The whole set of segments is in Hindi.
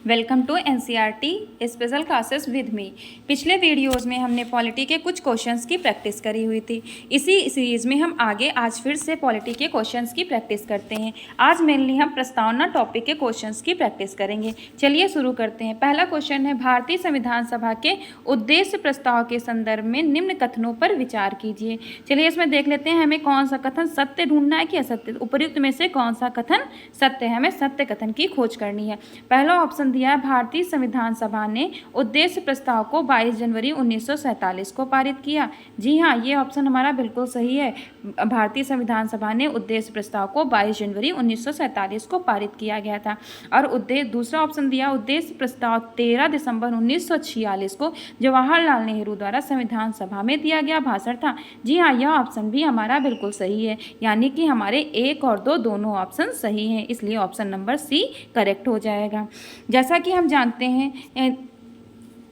Welcome to NCERT special classes with me. पिछले वीडियोस में हमने पॉलिटी के कुछ क्वेश्चंस की प्रैक्टिस करी हुई थी। इसी सीरीज़ में हम आज फिर से पॉलिटी के क्वेश्चंस की प्रैक्टिस करते हैं। आज मेनली हम प्रस्तावना टॉपिक के क्वेश्चंस की प्रैक्टिस करेंगे। चलिए शुरू करते हैं। पहला क्वेश्चन है, भारतीय संविधान सभा के उद्देश्य प्रस्ताव के संदर्भ में निम्न कथनों पर विचार कीजिए। चलिए इसमें देख लेते हैं हमें कौन सा कथन सत्य ढूंढना है कि असत्य। उपर्युक्त में से कौन सा कथन सत्य है, हमें सत्य कथन की खोज करनी है। पहला ऑप्शन दिया है, भारतीय संविधान सभा ने उद्देश्य प्रस्ताव को 22 जनवरी 1947 को पारित किया। जी हाँ, ये ऑप्शन हमारा बिल्कुल सही है। भारतीय संविधान सभा ने उद्देश्य प्रस्ताव को 22 जनवरी 1947 को पारित किया गया था। और दूसरा ऑप्शन दिया, उद्देश्य प्रस्ताव 13 दिसंबर 1946 को जवाहरलाल नेहरू द्वारा संविधान सभा में दिया गया भाषण था। जी हाँ, यह ऑप्शन भी हमारा बिल्कुल सही है, यानी कि हमारे 1 और 2 दोनों ऑप्शन सही हैं, इसलिए ऑप्शन नंबर सी करेक्ट हो जाएगा। जैसा कि हम जानते हैं,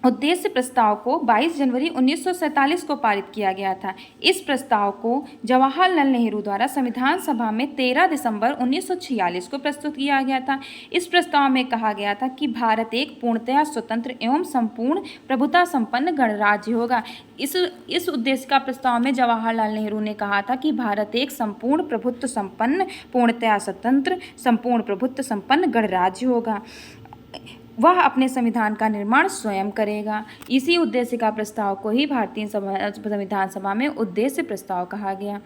उद्देश्य प्रस्ताव को 22 जनवरी 1947 को पारित किया गया था। इस प्रस्ताव को जवाहरलाल नेहरू द्वारा संविधान सभा में 13 दिसंबर 1946 को प्रस्तुत किया गया था। इस प्रस्ताव में कहा गया था कि भारत एक पूर्णतः स्वतंत्र एवं संपूर्ण प्रभुता संपन्न गणराज्य होगा। इस उद्देश्य का प्रस्ताव में जवाहरलाल नेहरू ने कहा था कि भारत एक संपूर्ण प्रभुत्व संपन्न, पूर्णतः स्वतंत्र, संपूर्ण प्रभुत्व संपन्न गणराज्य होगा। वह अपने संविधान का निर्माण स्वयं करेगा। इसी उद्देश्य का प्रस्ताव को ही भारतीय संविधान सभा में उद्देश्य प्रस्ताव कहा गया।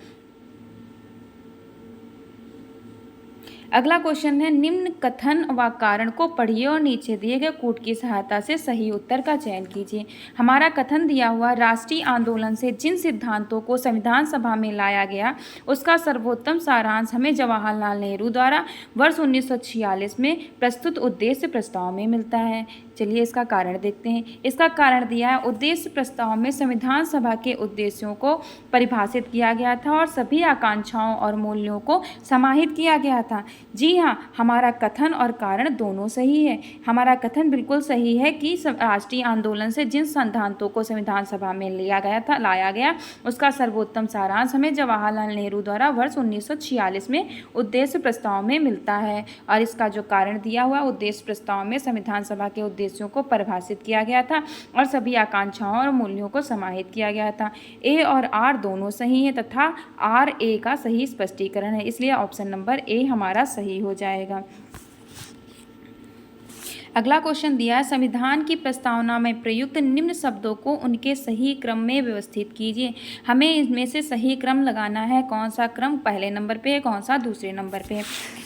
अगला क्वेश्चन है, निम्न कथन व कारण को पढ़िए और नीचे दिए गए कूट की सहायता से सही उत्तर का चयन कीजिए। हमारा कथन दिया हुआ, राष्ट्रीय आंदोलन से जिन सिद्धांतों को संविधान सभा में लाया गया उसका सर्वोत्तम सारांश हमें जवाहरलाल नेहरू द्वारा वर्ष 1946 में प्रस्तुत उद्देश्य प्रस्ताव में मिलता है। चलिए इसका कारण देखते हैं। इसका कारण दिया है, उद्देश्य प्रस्ताव में संविधान सभा के उद्देश्यों को परिभाषित किया गया था और सभी आकांक्षाओं और मूल्यों को समाहित किया गया था। जी हाँ, हमारा कथन और कारण दोनों सही है। हमारा कथन बिल्कुल सही है कि राष्ट्रीय आंदोलन से जिन सिद्धांतों को संविधान सभा में लाया गया उसका सर्वोत्तम सारांश हमें जवाहरलाल नेहरू द्वारा वर्ष 1946 में उद्देश्य प्रस्ताव में मिलता है। और इसका जो कारण दिया हुआ, उद्देश्य प्रस्ताव में संविधान सभा के उद्देश्यों को परिभाषित किया गया था और सभी आकांक्षाओं और मूल्यों को समाहित किया गया था। ए और आर दोनों सही हैं तथा आर ए का सही स्पष्टीकरण है, इसलिए ऑप्शन नंबर ए हमारा सही हो जाएगा। अगला क्वेश्चन दिया है, संविधान की प्रस्तावना में प्रयुक्त निम्न शब्दों को उनके सही क्रम में व्यवस्थित कीजिए। हमें इनमें से सही क्रम लगाना है। कौन सा क्रम पहले नंबर पे है, कौन सा दूसरे नंबर पे है।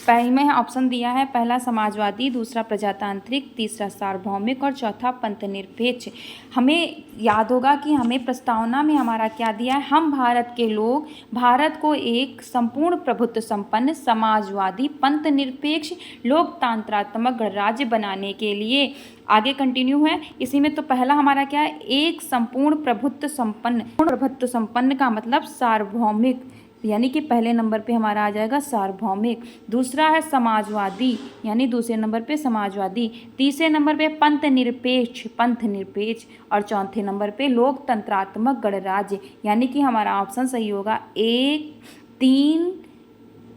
पहले में ऑप्शन दिया है, पहला समाजवादी, दूसरा प्रजातांत्रिक, तीसरा सार्वभौमिक और चौथा पंथनिरपेक्ष। हमें याद होगा कि हमें प्रस्तावना में हमारा क्या दिया है, हम भारत के लोग भारत को एक संपूर्ण प्रभुत्व संपन्न, समाजवादी, पंथनिरपेक्ष, लोकतंत्रात्मक गणराज्य बनाने के लिए आगे कंटिन्यू है। इसी में तो पहला हमारा क्या है, एक संपूर्ण प्रभुत्व संपन्न। प्रभुत्व संपन्न का मतलब सार्वभौमिक, यानी कि पहले नंबर पे हमारा आ जाएगा सार्वभौमिक। दूसरा है समाजवादी, यानी दूसरे नंबर पे समाजवादी। तीसरे नंबर पे पंथनिरपेक्ष और चौथे नंबर पे लोकतंत्रात्मक गणराज्य, यानी कि हमारा ऑप्शन सही होगा 1 3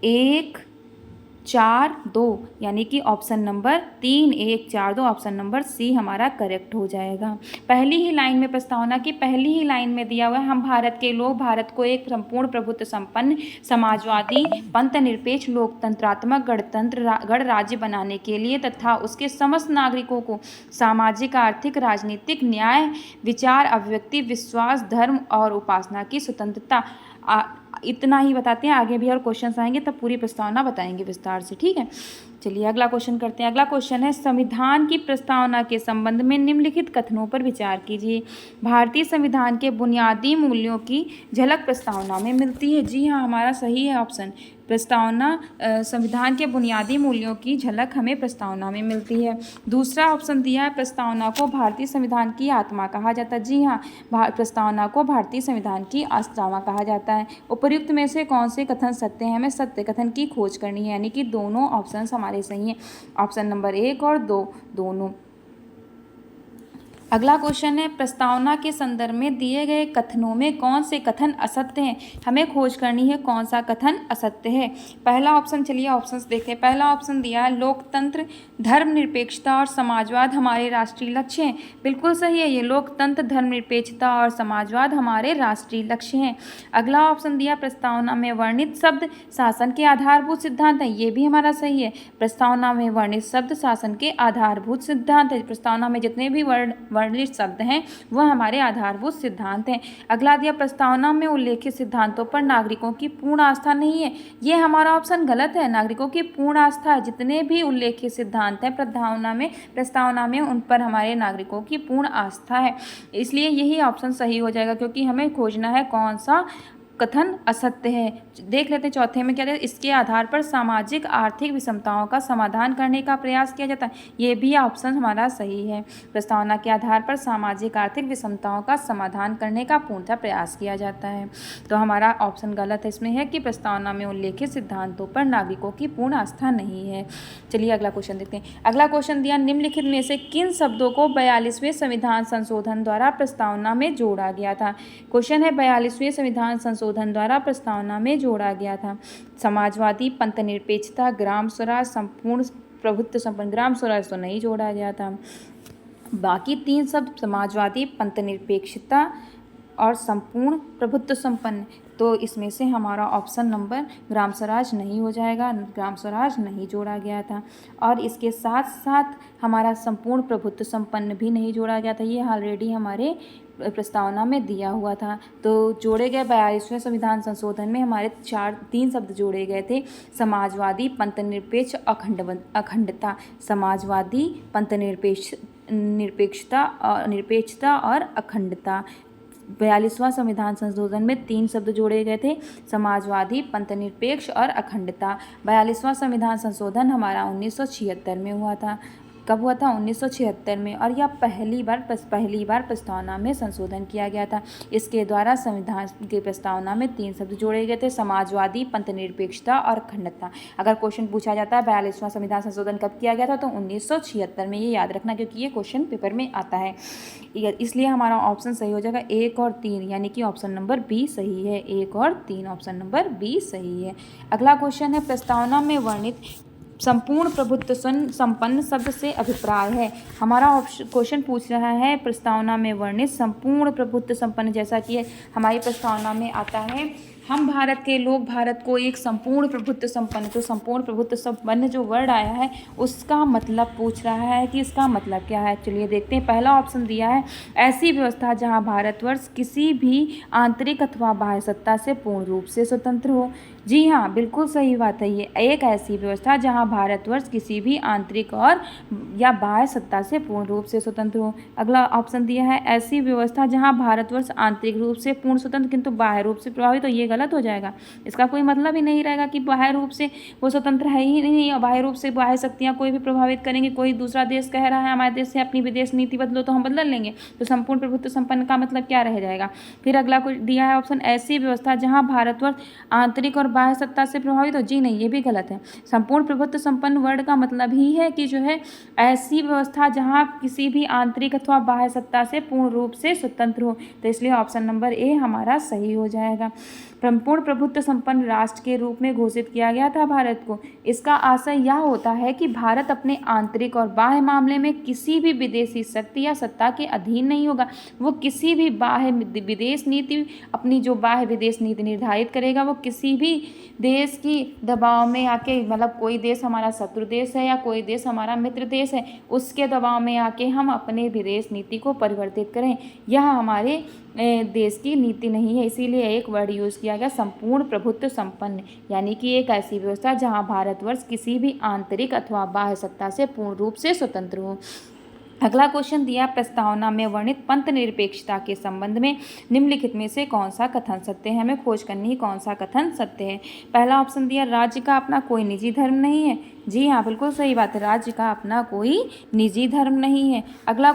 1 4 2, यानी कि option number 3 1 4 2 option number C हमारा करेक्ट हो जाएगा। पहली ही लाइन में प्रस्तावना की पहली ही लाइन में दिया हुआ है, हम भारत के लोग भारत को एक संपूर्ण प्रभुत्व संपन्न, समाजवादी, पंथनिरपेक्ष, लोकतंत्रात्मक गणराज्य बनाने के लिए तथा उसके समस्त नागरिकों को सामाजिक, आर्थिक, राजनीतिक, न्याय, विचार, अभिव्यक्ति, विश्वास, धर्म और उपासना की स्वतंत्रता। इतना ही बताते हैं, आगे भी और क्वेश्चन आएंगे तब पूरी प्रस्तावना बताएंगे विस्तार से, ठीक है। चलिए अगला क्वेश्चन करते हैं। अगला क्वेश्चन है, संविधान की प्रस्तावना के संबंध में निम्नलिखित कथनों पर विचार कीजिए। भारतीय संविधान के बुनियादी मूल्यों की झलक प्रस्तावना में मिलती है। जी हाँ, हमारा सही है ऑप्शन। प्रस्तावना संविधान के बुनियादी मूल्यों की झलक हमें प्रस्तावना में मिलती है। दूसरा ऑप्शन दिया है, प्रस्तावना को भारतीय संविधान की आत्मा कहा जाता है। जी हाँ, प्रस्तावना को भारतीय संविधान की आत्मा कहा जाता है। उपर्युक्त में से कौन से कथन सत्य हैं, हमें सत्य कथन की खोज करनी है, यानी कि दोनों ऑप्शन हमारे सही हैं। ऑप्शन नंबर 1 और 2 दोनों। अगला क्वेश्चन है, प्रस्तावना के संदर्भ में दिए गए कथनों में कौन से कथन असत्य हैं। हमें खोज करनी है कौन सा कथन असत्य है। पहला ऑप्शन, चलिए ऑप्शंस देखते हैं। पहला ऑप्शन दिया है, लोकतंत्र, धर्मनिरपेक्षता और समाजवाद हमारे राष्ट्रीय लक्ष्य हैं। बिल्कुल सही है, ये लोकतंत्र, धर्मनिरपेक्षता और समाजवाद हमारे राष्ट्रीय लक्ष्य हैं। अगला ऑप्शन दिया, प्रस्तावना में वर्णित शब्द शासन के आधारभूत सिद्धांत हैं। ये भी हमारा सही है, प्रस्तावना में वर्णित शब्द शासन के आधारभूत सिद्धांत है। प्रस्तावना में जितने भी वर्णित शब्द हैं वह हमारे आधारभूत सिद्धांत हैं। अगला दिया, प्रस्तावना में उल्लेखित सिद्धांतों पर नागरिकों की पूर्ण आस्था नहीं है। ये हमारा ऑप्शन गलत है, नागरिकों की पूर्ण आस्था है। जितने भी उल्लेखित सिद्धांत हैं प्रस्तावना में उन पर हमारे नागरिकों की पूर्ण आस्था है। इसलिए यही ऑप्शन सही हो जाएगा, क्योंकि हमें खोजना है कौन सा कथन असत्य है। देख लेते हैं चौथे में क्या है, इसके आधार पर सामाजिक आर्थिक विषमताओं का समाधान करने का प्रयास किया जाता है। ये भी ऑप्शन हमारा सही है, प्रस्तावना के आधार पर सामाजिक आर्थिक विषमताओं का समाधान करने का पूर्णतः प्रयास किया जाता है। तो हमारा ऑप्शन गलत है, इसमें है कि प्रस्तावना में उल्लेखित सिद्धांतों पर नागरिकों की पूर्ण आस्था नहीं है। चलिए अगला क्वेश्चन देखते हैं। अगला क्वेश्चन दिया, निम्नलिखित में से किन शब्दों को 42वें संविधान संशोधन द्वारा प्रस्तावना में जोड़ा गया था। क्वेश्चन है, 42वें संविधान संशोधन द्वारा प्रस्तावना में जोड़ा गया था। समाजवादी, पंथनिरपेक्षता, ग्राम स्वराज, संपूर्ण प्रभुत्व संपन्न। ग्राम स्वराज तो नहीं जोड़ा गया था। बाकी तीन शब्द समाजवादी, पंथनिरपेक्षता और संपूर्ण प्रभुत्व संपन्न, तो इसमें से हमारा ऑप्शन नंबर ग्राम स्वराज नहीं हो जाएगा, ग्राम स्वराज नहीं जोड़ा गया था। और इसके साथ साथ हमारा संपूर्ण प्रभुत्व संपन्न भी नहीं जोड़ा गया था, ये ऑलरेडी हमारे प्रस्तावना में दिया हुआ था। तो जोड़े गए 42वें संविधान संशोधन में हमारे तीन शब्द जोड़े गए थे, समाजवादी, पंथनिरपेक्ष, अखंडता। समाजवादी, निरपेक्षता और अखंडता। 42वां संविधान संशोधन में तीन शब्द जोड़े गए थे, समाजवादी, पंथनिरपेक्ष और अखंडता। 42वां संविधान संशोधन हमारा 1976 में हुआ था। कब हुआ था? 1976 में। और यह पहली बार प्रस्तावना में संशोधन किया गया था। इसके द्वारा संविधान की प्रस्तावना में तीन शब्द जोड़े गए थे, समाजवादी, पंथनिरपेक्षता और अखंडता। अगर क्वेश्चन पूछा जाता है 42वां संविधान संशोधन कब किया गया था, तो 1976 में। ये याद रखना, क्योंकि ये क्वेश्चन पेपर में आता है। इसलिए हमारा ऑप्शन सही हो जाएगा 1 और 3, यानी कि ऑप्शन नंबर बी सही है। 1 और 3 ऑप्शन नंबर बी सही है। अगला क्वेश्चन है, प्रस्तावना में वर्णित संपूर्ण प्रभुत्व संपन्न शब्द से अभिप्राय है। हमारा क्वेश्चन पूछ रहा है प्रस्तावना में वर्णित संपूर्ण प्रभुत्व संपन्न, जैसा कि हमारी प्रस्तावना में आता है, हम भारत के लोग भारत को एक संपूर्ण प्रभुत्व संपन्न, तो संपूर्ण प्रभुत्व संपन्न जो वर्ड आया है उसका मतलब पूछ रहा है कि इसका मतलब क्या है। चलिए देखते हैं। पहला ऑप्शन दिया है, ऐसी व्यवस्था जहां भारतवर्ष किसी भी आंतरिक अथवा बाह्य सत्ता से पूर्ण रूप से स्वतंत्र हो। जी हाँ, बिल्कुल सही बात है। ये एक ऐसी व्यवस्था जहां भारतवर्ष किसी भी आंतरिक और या बाह्य सत्ता से पूर्ण रूप से स्वतंत्र हो। अगला ऑप्शन दिया है, ऐसी व्यवस्था जहां भारतवर्ष आंतरिक रूप से पूर्ण स्वतंत्र किंतु बाह्य रूप से प्रभावित हो। ये गलत हो जाएगा, इसका कोई मतलब ही नहीं रहेगा कि बाह्य रूप से वो स्वतंत्र है ही नहीं, और बाह्य रूप से बाह्य शक्तियाँ कोई भी प्रभावित करेंगे। कोई दूसरा देश कह रहा है हमारे देश से अपनी विदेश नीति बदलो, तो हम बदल लेंगे, तो संपूर्ण प्रभुत्व संपन्न का मतलब क्या रह जाएगा। फिर अगला कुछ दिया है ऑप्शन, ऐसी व्यवस्था जहाँ भारतवर्ष आंतरिक और बाह्य सत्ता से प्रभावित हो। जी नहीं, ये भी गलत है। संपूर्ण प्रभुत्व संपन्न वर्ड का मतलब ही है कि जो है ऐसी व्यवस्था जहाँ किसी भी आंतरिक अथवा बाह्य सत्ता से पूर्ण रूप से स्वतंत्र हो, तो इसलिए ऑप्शन नंबर ए हमारा सही हो जाएगा। संपूर्ण प्रभुत्व संपन्न राष्ट्र के रूप में घोषित किया गया था भारत को। इसका आशय यह होता है कि भारत अपने आंतरिक और बाह्य मामले में किसी भी विदेशी शक्ति या सत्ता के अधीन नहीं होगा। वो किसी भी बाह्य विदेश नीति, अपनी जो बाह्य विदेश नीति निर्धारित करेगा, वो किसी भी देश की दबाव में आके, मतलब कोई देश हमारा शत्रु देश है या कोई देश हमारा मित्र देश है, उसके दबाव में आके हम अपने विदेश नीति को परिवर्तित करें, यह हमारे देश की नीति नहीं है। इसीलिए एक वर्ड यूज़ किया गया, संपूर्ण प्रभुत्व संपन्न, यानी कि एक ऐसी व्यवस्था जहां भारतवर्ष किसी भी आंतरिक अथवा बाह्य सत्ता से पूर्ण रूप से स्वतंत्र हो। अगला क्वेश्चन दिया, प्रस्तावना में वर्णित पंथ निरपेक्षता के संबंध में निम्नलिखित में से कौन सा कथन सत्य है। हमें खोज करनी है कौन सा कथन सत्य है। पहला ऑप्शन दिया, राज्य का अपना कोई निजी धर्म नहीं है। जी हाँ, बिल्कुल सही बात है। राज्य का अपना कोई निजी धर्म नहीं है। अगला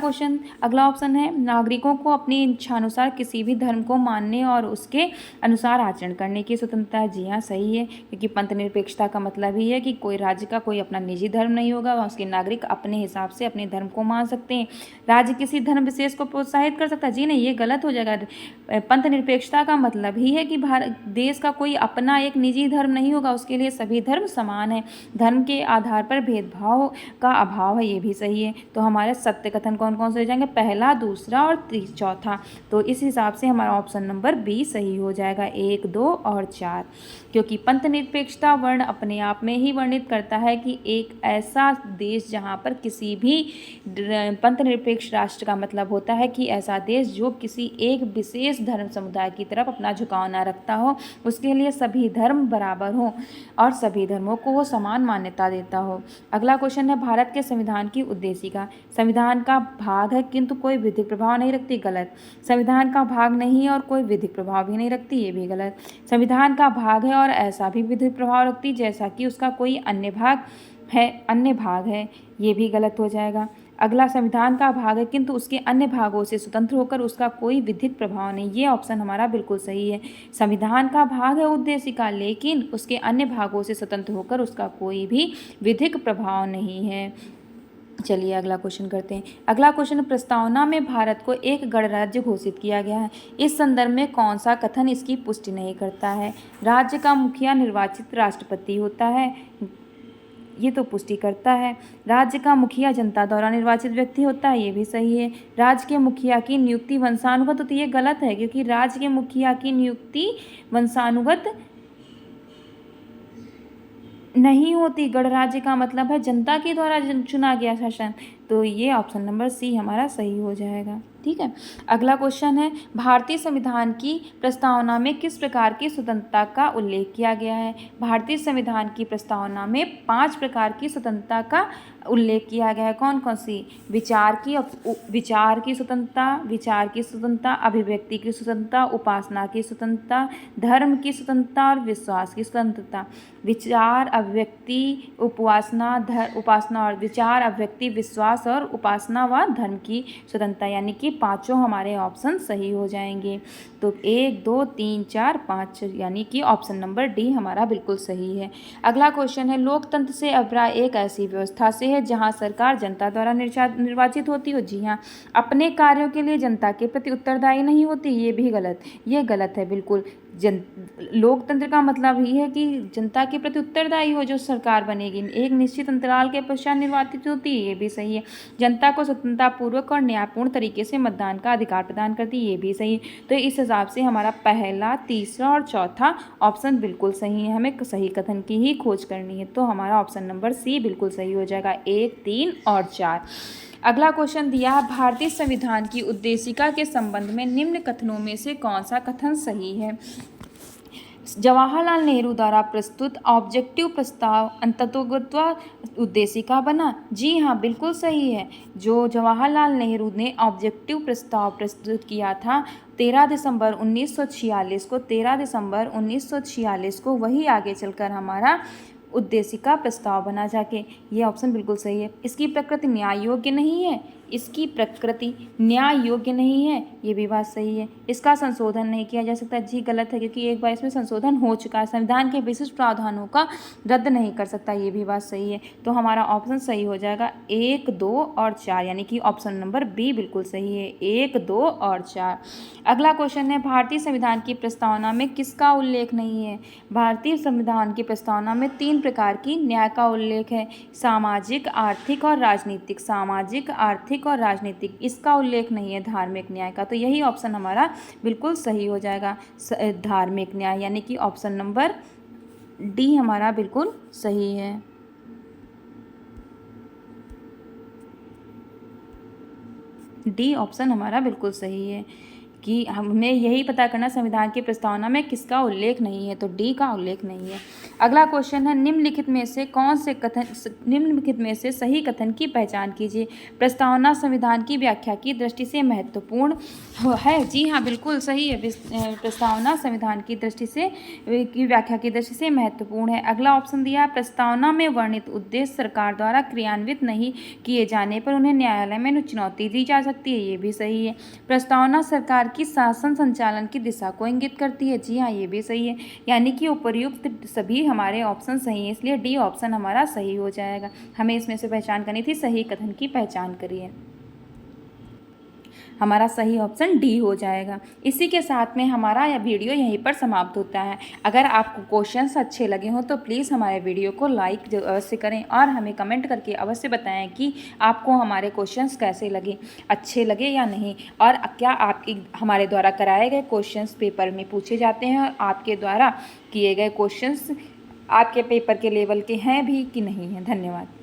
ऑप्शन है, नागरिकों को अपनी इच्छानुसार किसी भी धर्म को मानने और उसके अनुसार आचरण करने की स्वतंत्रता है। जी हाँ, सही है, क्योंकि पंथ निरपेक्षता का मतलब ही है कि कोई राज्य का कोई अपना निजी धर्म नहीं होगा, वह उसके नागरिक अपने हिसाब से अपने धर्म को मान सकते हैं। राज्य किसी धर्म विशेष को प्रोत्साहित कर सकता है? जी नहीं, ये गलत हो जाएगा। पंथ निरपेक्षता का मतलब ही है कि भारत देश का कोई अपना एक निजी धर्म नहीं होगा, उसके लिए सभी धर्म समान है। धर्म के आधार पर भेदभाव का अभाव है, ये भी सही है। तो हमारे सत्य कथन कौन कौन से हो जाएंगे? पहला, दूसरा और चौथा। तो इस हिसाब से हमारा ऑप्शन नंबर बी सही हो जाएगा, 1, 2 और 4। क्योंकि पंथ निरपेक्षता वर्ण अपने आप में ही वर्णित करता है कि एक ऐसा देश जहाँ पर किसी भी पंथ निरपेक्ष राष्ट्र का मतलब होता है कि ऐसा देश जो किसी एक विशेष धर्म समुदाय की तरफ अपना झुकाव न रखता हो, उसके लिए सभी धर्म बराबर हो और सभी धर्मों को वो समान मान्यता देता हो। अगला क्वेश्चन है, भारत के संविधान की उद्देशिका। संविधान का भाग है किंतु कोई विधिक प्रभाव नहीं रखती। गलत। संविधान का भाग नहीं है और कोई विधिक प्रभाव भी नहीं रखती, ये भी गलत। संविधान का भाग है और ऐसा भी विधिक प्रभाव रखती जैसा कि उसका कोई अन्य भाग है, ये भी गलत हो जाएगा। अगला, संविधान का भाग है किंतु उसके अन्य भागों से स्वतंत्र होकर उसका कोई विधिक प्रभाव नहीं, ये ऑप्शन हमारा बिल्कुल सही है। संविधान का भाग है उद्देशिका, लेकिन उसके अन्य भागों से स्वतंत्र होकर उसका कोई भी विधिक प्रभाव नहीं है। चलिए अगला क्वेश्चन करते हैं। अगला क्वेश्चन, प्रस्तावना में भारत को एक गणराज्य घोषित किया गया है। इस संदर्भ में कौन सा कथन इसकी पुष्टि नहीं करता है? राज्य का मुखिया निर्वाचित राष्ट्रपति होता है, ये तो पुष्टि करता है। राज्य का मुखिया जनता द्वारा निर्वाचित व्यक्ति होता है, ये भी सही है। राज्य के मुखिया की नियुक्ति वंशानुगत होती है, ये गलत है, क्योंकि राज्य के मुखिया की नियुक्ति वंशानुगत नहीं होती। गणराज्य का मतलब है जनता के द्वारा चुना गया शासन, तो ये ऑप्शन नंबर सी हमारा सही हो जाएगा। ठीक है। अगला क्वेश्चन है, भारतीय संविधान की प्रस्तावना में किस प्रकार की स्वतंत्रता का उल्लेख किया गया है? भारतीय संविधान की प्रस्तावना में 5 प्रकार की स्वतंत्रता का उल्लेख किया गया है। कौन कौन सी? विचार की स्वतंत्रता, अभिव्यक्ति की स्वतंत्रता, उपासना की स्वतंत्रता, धर्म की स्वतंत्रता और विश्वास की स्वतंत्रता। विचार, अभिव्यक्ति, उपासना और विचार, अभिव्यक्ति, विश्वास और उपासना व धर्म की स्वतंत्रता, यानी कि पांचों हमारे ऑप्शन सही हो जाएंगे। तो 1, 2, 3, 4, 5, यानी कि ऑप्शन नंबर डी हमारा बिल्कुल सही है। अगला क्वेश्चन है, लोकतंत्र से अभिप्राय एक ऐसी व्यवस्था से है जहां सरकार जनता द्वारा निर्वाचित होती हो। जी हाँ, अपने कार्यों के लिए जनता के प्रति उत्तरदायी नहीं होती, ये भी गलत। ये गलत है बिल्कुल। लोकतंत्र का मतलब ही है कि जनता के प्रति उत्तरदायी हो जो सरकार बनेगी, एक निश्चित अंतराल के पश्चात निर्वाचित होती है, ये भी सही है। जनता को स्वतंत्रता पूर्वक और न्यायपूर्ण तरीके से मतदान का अधिकार प्रदान करती है, ये भी सही है। तो इस हिसाब से हमारा पहला, तीसरा और चौथा ऑप्शन बिल्कुल सही है। हमें सही कथन की ही खोज करनी है, तो हमारा ऑप्शन नंबर सी बिल्कुल सही हो जाएगा, 1, 3 और 4। अगला क्वेश्चन दिया है, भारतीय संविधान की उद्देशिका के संबंध में निम्न कथनों में से कौन सा कथन सही है? जवाहरलाल नेहरू द्वारा प्रस्तुत ऑब्जेक्टिव प्रस्ताव अंततोगत्वा उद्देशिका बना। जी हाँ, बिल्कुल सही है। जो जवाहरलाल नेहरू ने ऑब्जेक्टिव प्रस्ताव प्रस्तुत किया था 13 दिसंबर 1946 को, वही आगे चलकर हमारा उद्देशिका प्रस्ताव बना जाके। ये ऑप्शन बिल्कुल सही है। इसकी प्रकृति न्याय योग्य नहीं है, ये भी बात सही है। इसका संशोधन नहीं किया जा सकता, जी गलत है, क्योंकि एक बार इसमें संशोधन हो चुका है। संविधान के विशिष्ट प्रावधानों का रद्द नहीं कर सकता, ये भी बात सही है। तो हमारा ऑप्शन सही हो जाएगा 1, 2 और 4, यानी कि ऑप्शन नंबर बी बिल्कुल सही है, 1, 2 और 4। अगला क्वेश्चन है, भारतीय संविधान की प्रस्तावना में किसका उल्लेख नहीं है? भारतीय संविधान की प्रस्तावना में 3 प्रकार की न्याय का उल्लेख है, सामाजिक, आर्थिक और राजनीतिक। इसका उल्लेख नहीं है धार्मिक न्याय का, तो यही ऑप्शन हमारा बिल्कुल सही हो जाएगा, धार्मिक न्याय, यानी कि ऑप्शन नंबर डी हमारा बिल्कुल सही है। डी ऑप्शन हमारा बिल्कुल सही है कि हमें यही पता करना संविधान की प्रस्तावना में किसका उल्लेख नहीं है, तो डी का उल्लेख नहीं है। अगला क्वेश्चन है निम्नलिखित में से सही कथन की पहचान कीजिए। प्रस्तावना संविधान की व्याख्या की दृष्टि से महत्वपूर्ण है। जी हाँ, बिल्कुल सही है। प्रस्तावना संविधान की दृष्टि से व्याख्या की दृष्टि से महत्वपूर्ण है। अगला ऑप्शन दिया, प्रस्तावना में वर्णित उद्देश्य सरकार द्वारा क्रियान्वित नहीं किए जाने पर उन्हें न्यायालय में चुनौती दी जा सकती है। ये भी सही है। प्रस्तावना सरकार की शासन संचालन की दिशा को इंगित करती है। जी हाँ, ये भी सही है। यानी कि उपर्युक्त सभी हमारे ऑप्शन सही है, इसलिए डी ऑप्शन हमारा सही हो जाएगा। हमें इसमें से पहचान करनी थी, सही कथन की पहचान करिए। हमारा सही ऑप्शन डी हो जाएगा। इसी के साथ में हमारा यह वीडियो यहीं पर समाप्त होता है। अगर आपको क्वेश्चंस अच्छे लगे हों तो प्लीज़ हमारे वीडियो को लाइक अवश्य करें और हमें कमेंट करके अवश्य बताएं कि आपको हमारे क्वेश्चंस कैसे लगे, अच्छे लगे या नहीं, और क्या आपके हमारे द्वारा कराए गए क्वेश्चंस पेपर में पूछे जाते हैं और आपके द्वारा किए गए क्वेश्चंस आपके पेपर के लेवल के हैं भी कि नहीं हैं। धन्यवाद।